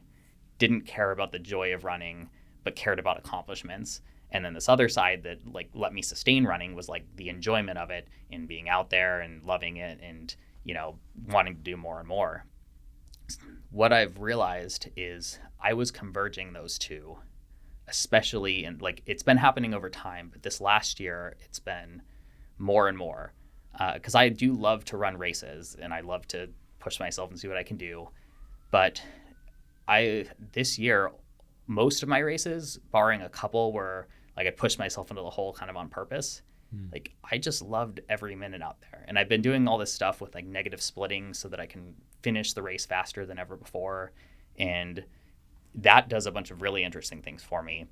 didn't care about the joy of running, but cared about accomplishments. And then this other side that like let me sustain running was like the enjoyment of it and being out there and loving it and, you know, wanting to do more and more. What I've realized is I was converging those two, especially in like it's been happening over time, but this last year it's been more and more because I do love to run races and I love to push myself and see what I can do. But this year, most of my races, barring a couple where like I pushed myself into the hole kind of on purpose, like I just loved every minute out there. And I've been doing all this stuff with like negative splitting so that I can finish the race faster than ever before. And that does a bunch of really interesting things for me.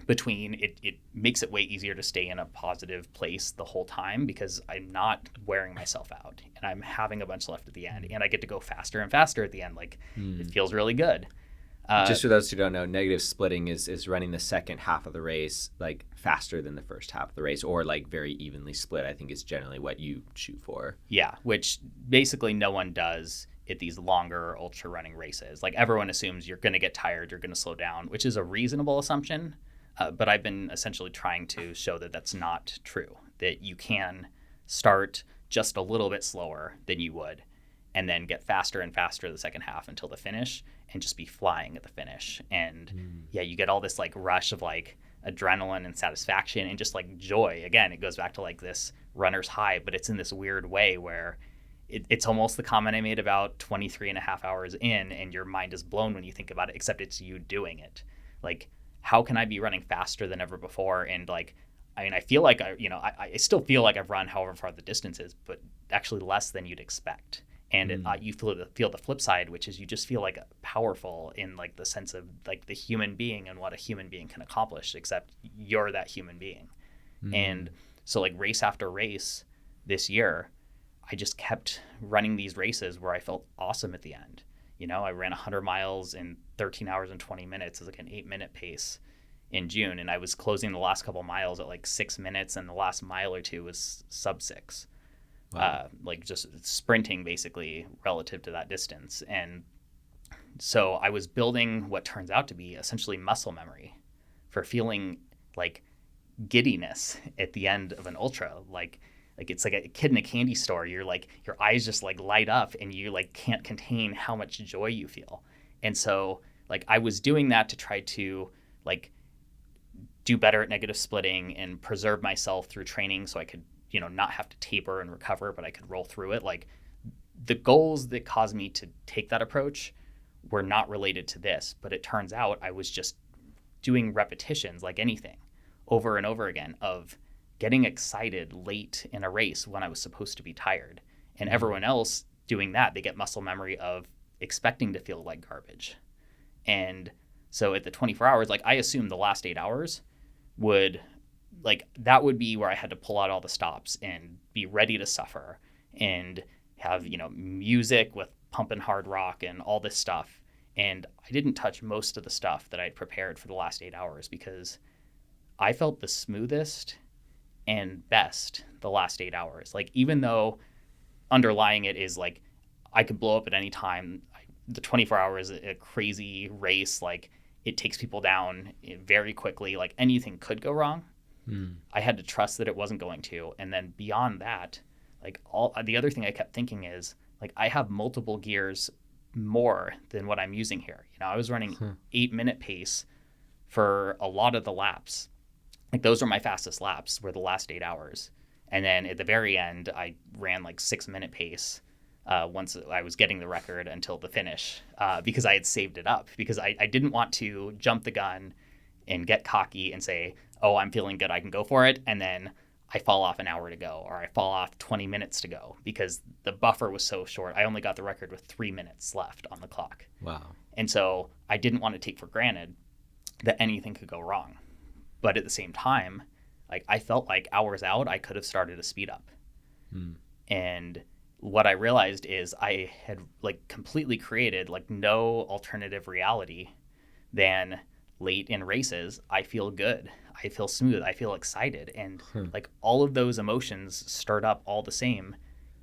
Between it makes it way easier to stay in a positive place the whole time because I'm not wearing myself out and I'm having a bunch left at the end and I get to go faster and faster at the end. Like it feels really good. Just for those who don't know, negative splitting is running the second half of the race like faster than the first half of the race, or like very evenly split, I think is generally what you shoot for. Yeah, which basically no one does at these longer ultra running races. Like everyone assumes you're going to get tired, you're going to slow down, which is a reasonable assumption. But I've been essentially trying to show that that's not true, that you can start just a little bit slower than you would and then get faster and faster the second half until the finish and just be flying at the finish. And yeah, you get all this like rush of like adrenaline and satisfaction and just like joy. Again, it goes back to like this runner's high, but it's in this weird way where it's almost the comment I made about 23 and a half hours in and your mind is blown when you think about it, except it's you doing it. Like, how can I be running faster than ever before? And like, I mean, I feel like I still feel like I've run however far the distance is, but actually less than you'd expect. And you feel the flip side, which is you just feel like powerful in like the sense of like the human being and what a human being can accomplish, except you're that human being. And so like race after race this year, I just kept running these races where I felt awesome at the end. You know, I ran 100 miles in 13 hours and 20 minutes as like an 8-minute pace in June. And I was closing the last couple miles at like 6 minutes and the last mile or two was sub 6. Wow. Like just sprinting basically relative to that distance. And so I was building what turns out to be essentially muscle memory for feeling like giddiness at the end of an ultra. Like it's like a kid in a candy store. You're like, your eyes just like light up and you like can't contain how much joy you feel. And so like I was doing that to try to like do better at negative splitting and preserve myself through training so I could, you know, not have to taper and recover, but I could roll through it. Like the goals that caused me to take that approach were not related to this, but it turns out I was just doing repetitions like anything over and over again of getting excited late in a race when I was supposed to be tired. And everyone else doing that, they get muscle memory of expecting to feel like garbage. And so at the 24 hours, like I assumed the last 8 hours would, like that would be where I had to pull out all the stops and be ready to suffer and have, you know, music with pumping hard rock and all this stuff. And I didn't touch most of the stuff that I'd prepared for the last 8 hours because I felt the smoothest and best the last 8 hours. Like, even though underlying it is like, I could blow up at any time. The 24 hours is a crazy race. Like it takes people down very quickly. Like anything could go wrong. I had to trust that it wasn't going to. And then beyond that, like all the other thing I kept thinking is like, I have multiple gears more than what I'm using here. You know, I was running 8-minute pace for a lot of the laps. Like those were my fastest laps were the last 8 hours. And then at the very end, I ran like 6-minute pace once I was getting the record until the finish because I had saved it up because I didn't want to jump the gun and get cocky and say, oh, I'm feeling good, I can go for it. And then I fall off an hour to go or I fall off 20 minutes to go because the buffer was so short. I only got the record with 3 minutes left on the clock. Wow. And so I didn't want to take for granted that anything could go wrong. But at the same time, like I felt like hours out, I could have started a speed up. And what I realized is I had like completely created like no alternative reality than late in races, I feel good. I feel smooth. I feel excited. And Hmm. like all of those emotions stirred up all the same,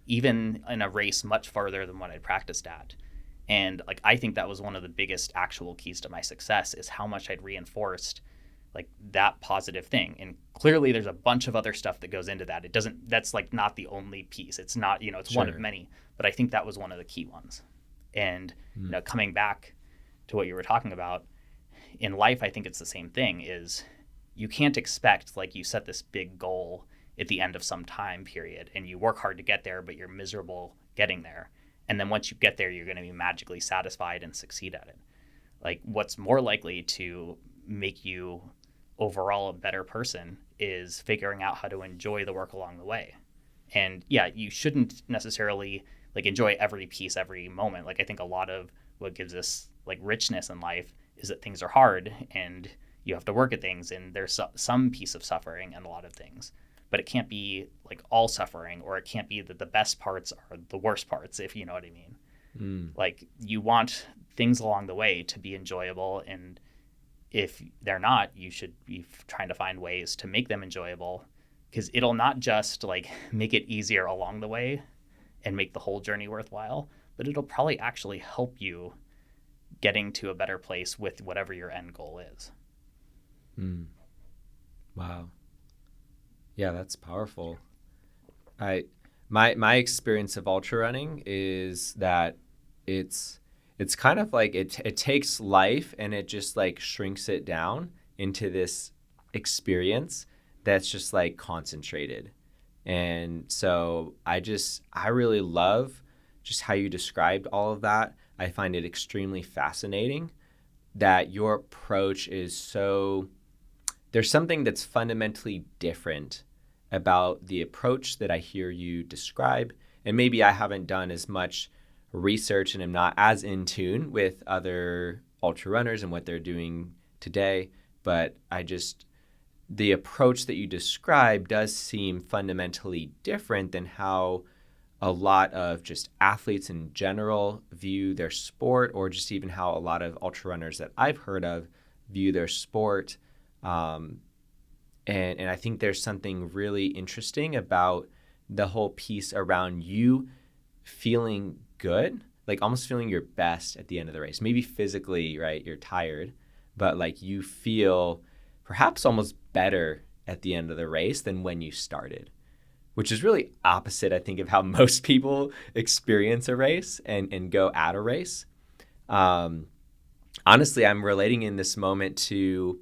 even in a race much farther than what I'd practiced at. And like I think that was one of the biggest actual keys to my success, is how much I'd reinforced like that positive thing. And clearly there's a bunch of other stuff that goes into that. It doesn't, that's like not the only piece. It's not, it's one of Sure. many, but I think that was one of the key ones. And coming back to what you were talking about in life, I think it's the same thing. Is you can't expect, like, you set this big goal at the end of some time period and you work hard to get there, but you're miserable getting there. And then once you get there, you're going to be magically satisfied and succeed at it. Like, what's more likely to make you overall a better person is figuring out how to enjoy the work along the way. And yeah, you shouldn't necessarily like enjoy every piece, every moment. Like, I think a lot of what gives us like richness in life is that things are hard and you have to work at things, and there's some piece of suffering in a lot of things, but it can't be like all suffering, or it can't be that the best parts are the worst parts, if you know what I mean. Like, you want things along the way to be enjoyable, and if they're not, you should be trying to find ways to make them enjoyable, because it'll not just like make it easier along the way and make the whole journey worthwhile, but it'll probably actually help you getting to a better place with whatever your end goal is. Wow. Yeah, that's powerful. My experience of ultra running is that it's kind of like it takes life and it just like shrinks it down into this experience that's just like concentrated. And so I really love just how you described all of that. I find it extremely fascinating that your approach is so, there's something that's fundamentally different about the approach that I hear you describe. And maybe I haven't done as much research and am not as in tune with other ultra runners and what they're doing today, but the approach that you describe does seem fundamentally different than how a lot of just athletes in general view their sport, or just even how a lot of ultra runners that I've heard of view their sport. And I think there's something really interesting about the whole piece around you feeling good, like almost feeling your best at the end of the race. Maybe physically, right, you're tired, but like you feel perhaps almost better at the end of the race than when you started, which is really opposite, I think, of how most people experience a race and go at a race. Honestly, I'm relating in this moment to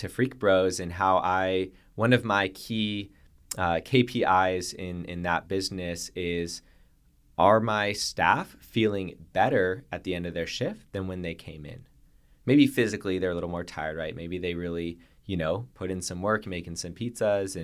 Freak Bros and how one of my key KPIs in that business is, are my staff feeling better at the end of their shift than when they came in? Maybe physically they're a little more tired, right? Maybe they really, put in some work making some pizzas,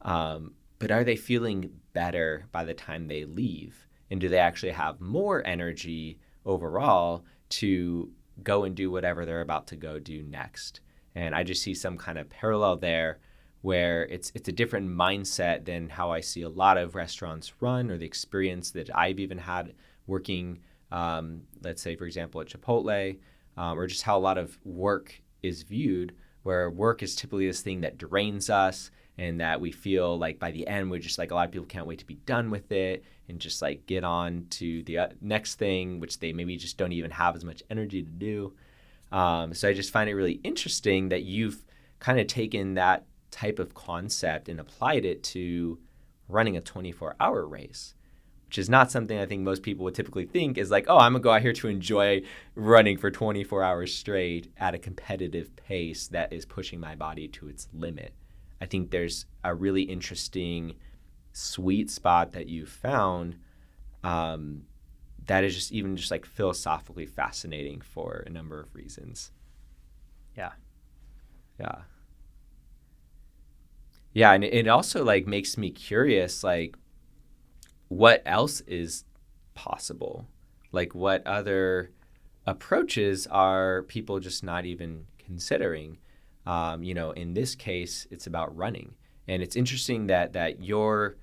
but are they feeling better by the time they leave? And do they actually have more energy overall to go and do whatever they're about to go do next? And I just see some kind of parallel there where it's a different mindset than how I see a lot of restaurants run, or the experience that I've even had working, let's say, for example, at Chipotle, or just how a lot of work is viewed, where work is typically this thing that drains us, and that we feel like by the end, we're just like, a lot of people can't wait to be done with it and just like get on to the next thing, which they maybe just don't even have as much energy to do. So I just find it really interesting that you've kind of taken that type of concept and applied it to running a 24-hour race, which is not something I think most people would typically think is like, oh, I'm gonna go out here to enjoy running for 24 hours straight at a competitive pace that is pushing my body to its limit. I think there's a really interesting sweet spot that you found that is just even just like philosophically fascinating for a number of reasons. Yeah. And it also like makes me curious, like what else is possible? Like what other approaches are people just not even considering? In this case, it's about running. And it's interesting that your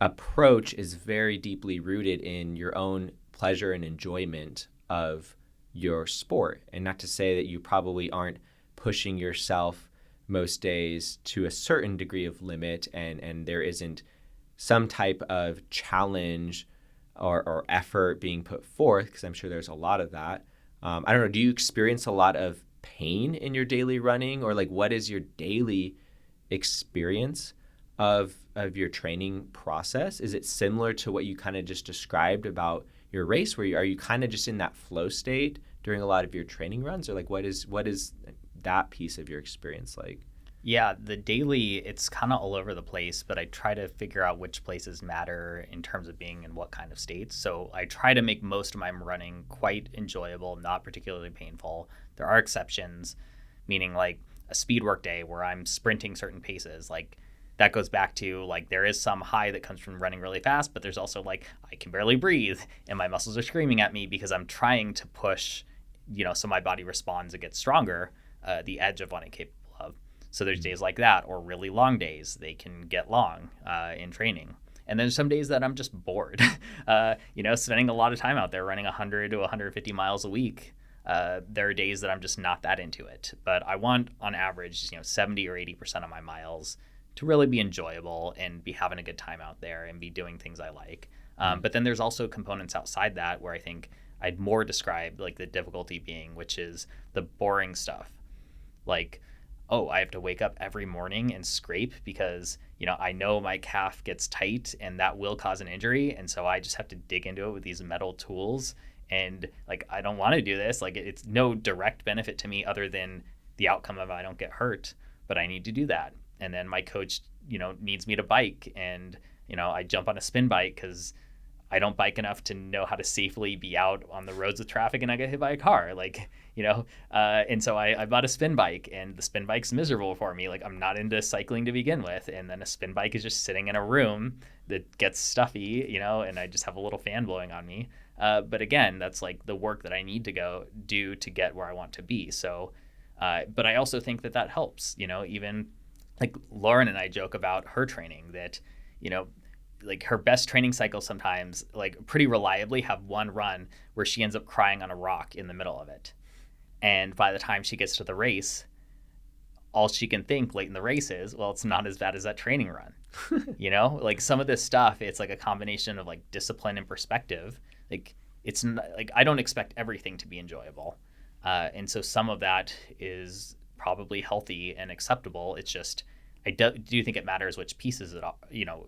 approach is very deeply rooted in your own pleasure and enjoyment of your sport. And not to say that you probably aren't pushing yourself most days to a certain degree of limit, and there isn't some type of challenge or effort being put forth, because I'm sure there's a lot of that. I don't know, do you experience a lot of pain in your daily running, or like what is your daily experience of your training process? Is it similar to what you kind of just described about your race, where are you kind of just in that flow state during a lot of your training runs, or like what is that piece of your experience like? Yeah, the daily, it's kind of all over the place, but I try to figure out which places matter in terms of being in what kind of states. So I try to make most of my running quite enjoyable, not particularly painful. There are exceptions, meaning like a speed work day where I'm sprinting certain paces. Like that goes back to like there is some high that comes from running really fast, but there's also like I can barely breathe and my muscles are screaming at me because I'm trying to push, so my body responds and gets stronger, the edge of what I'm capable of. So there's days like that, or really long days. They can get long in training. And then some days that I'm just bored, spending a lot of time out there running 100 to 150 miles a week. There are days that I'm just not that into it. But I want, on average, 70 or 80% of my miles to really be enjoyable and be having a good time out there and be doing things I like. But then there's also components outside that where I think I'd more describe like the difficulty being, which is the boring stuff. Like, oh, I have to wake up every morning and scrape because, I know my calf gets tight and that will cause an injury. And so I just have to dig into it with these metal tools. And like, I don't want to do this. Like, it's no direct benefit to me other than the outcome of I don't get hurt, but I need to do that. And then my coach, needs me to bike, and, I jump on a spin bike because I don't bike enough to know how to safely be out on the roads with traffic and I get hit by a car. And so I bought a spin bike, and the spin bike's miserable for me. Like, I'm not into cycling to begin with. And then a spin bike is just sitting in a room that gets stuffy, and I just have a little fan blowing on me. But again, that's like the work that I need to go do to get where I want to be. So, but I also think that helps, even like Lauren and I joke about her training that, like her best training cycle sometimes like pretty reliably have one run where she ends up crying on a rock in the middle of it. And by the time she gets to the race, all she can think late in the race is, well, it's not as bad as that training run. Like some of this stuff, it's like a combination of like discipline and perspective. Like it's not, like I don't expect everything to be enjoyable. And so some of that is probably healthy and acceptable. It's just, I do think it matters which pieces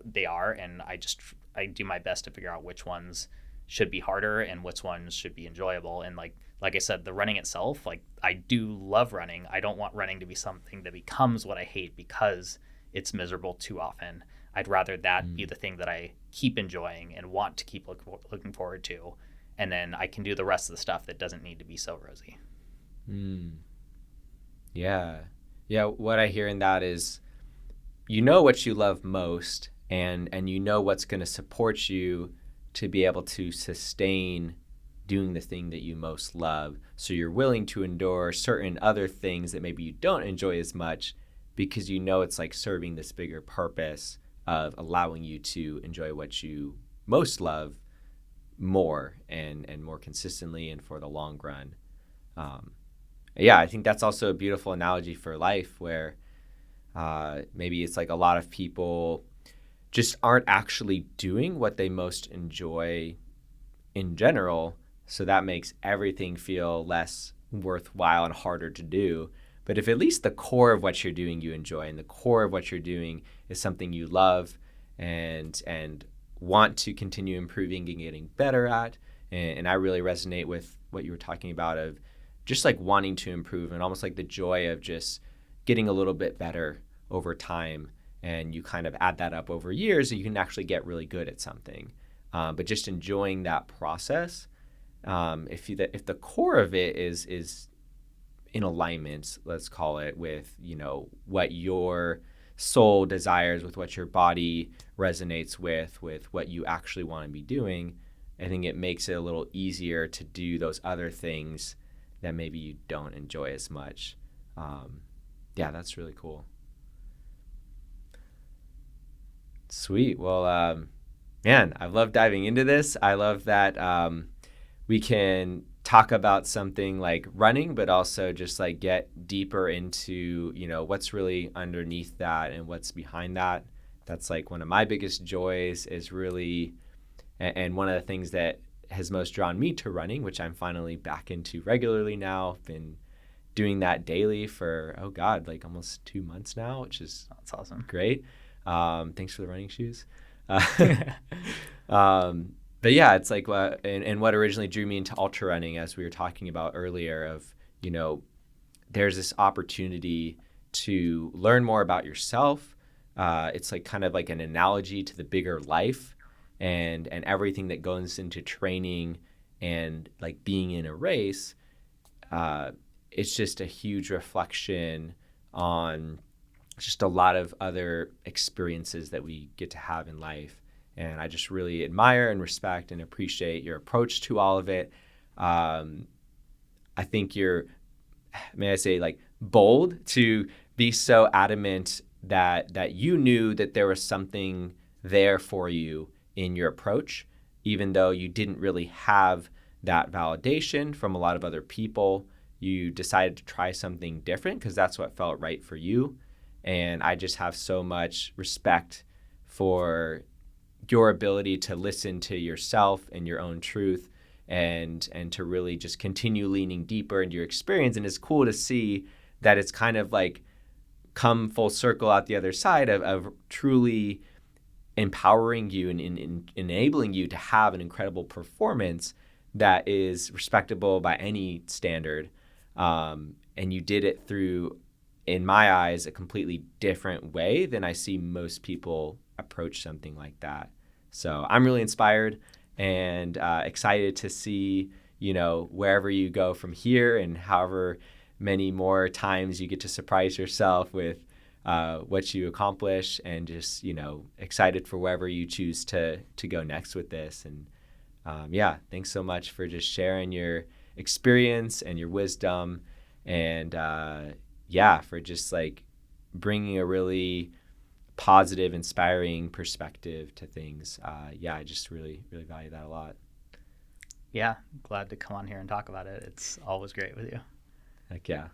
they are, and I do my best to figure out which ones should be harder and which ones should be enjoyable. And like I said, the running itself, like I do love running. I don't want running to be something that becomes what I hate because it's miserable too often. I'd rather that be the thing that I keep enjoying and want to keep looking forward to, and then I can do the rest of the stuff that doesn't need to be so rosy. Yeah. What I hear in that is, what you love most, and what's going to support you to be able to sustain doing the thing that you most love. So you're willing to endure certain other things that maybe you don't enjoy as much because it's like serving this bigger purpose of allowing you to enjoy what you most love more and more consistently and for the long run. I think that's also a beautiful analogy for life where maybe it's like a lot of people just aren't actually doing what they most enjoy in general. So that makes everything feel less worthwhile and harder to do. But if at least the core of what you're doing you enjoy, and the core of what you're doing is something you love and want to continue improving and getting better at, and I really resonate with what you were talking about of just like wanting to improve and almost like the joy of just getting a little bit better over time, and you kind of add that up over years and you can actually get really good at something. But just enjoying that process, if the core of it is in alignment, let's call it, with what your soul desires, with what your body resonates with what you actually want to be doing, I think it makes it a little easier to do those other things that maybe you don't enjoy as much. That's really cool. Sweet. Well, man, I love diving into this. I love that we can talk about something like running, but also just like get deeper into, what's really underneath that and what's behind that. That's like one of my biggest joys is really, and one of the things that has most drawn me to running, which I'm finally back into regularly now. I've been doing that daily for, like almost 2 months now, which is That's awesome. great. Thanks for the running shoes. But yeah, it's like and what originally drew me into ultra running, as we were talking about earlier, of, there's this opportunity to learn more about yourself. It's like kind of like an analogy to the bigger life and everything that goes into training and like being in a race. It's just a huge reflection on just a lot of other experiences that we get to have in life. And I just really admire and respect and appreciate your approach to all of it. I think you're, may I say, like bold to be so adamant that you knew that there was something there for you in your approach, even though you didn't really have that validation from a lot of other people. You decided to try something different because that's what felt right for you. And I just have so much respect for your ability to listen to yourself and your own truth and to really just continue leaning deeper into your experience. And it's cool to see that it's kind of like come full circle out the other side of truly empowering you and enabling you to have an incredible performance that is respectable by any standard. And you did it through, in my eyes, a completely different way than I see most people approach something like that. So I'm really inspired and excited to see, wherever you go from here and however many more times you get to surprise yourself with what you accomplish, and just, excited for wherever you choose to go next with this. And thanks so much for just sharing your experience and your wisdom, and for just like bringing a really positive, inspiring perspective to things. I just really, really value that a lot. Yeah, glad to come on here and talk about it. It's always great with you. Heck yeah.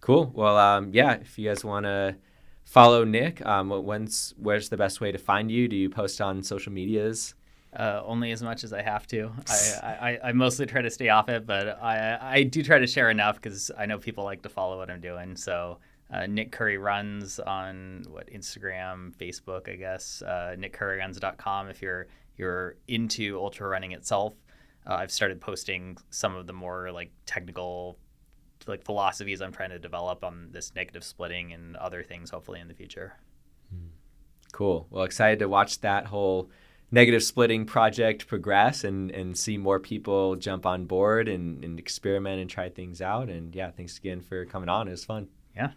Cool. Well, if you guys want to follow Nick, where's the best way to find you? Do you post on social medias? Only as much as I have to. I mostly try to stay off it, but I do try to share enough because I know people like to follow what I'm doing. So Nick Coury runs on Instagram, Facebook, I guess. NickCouryRuns.com if you're into ultra running itself. I've started posting some of the more like technical like philosophies I'm trying to develop on this negative splitting and other things hopefully in the future. Cool. Well, excited to watch that whole negative splitting project progress and see more people jump on board and experiment and try things out. And thanks again for coming on. It was fun. Yeah.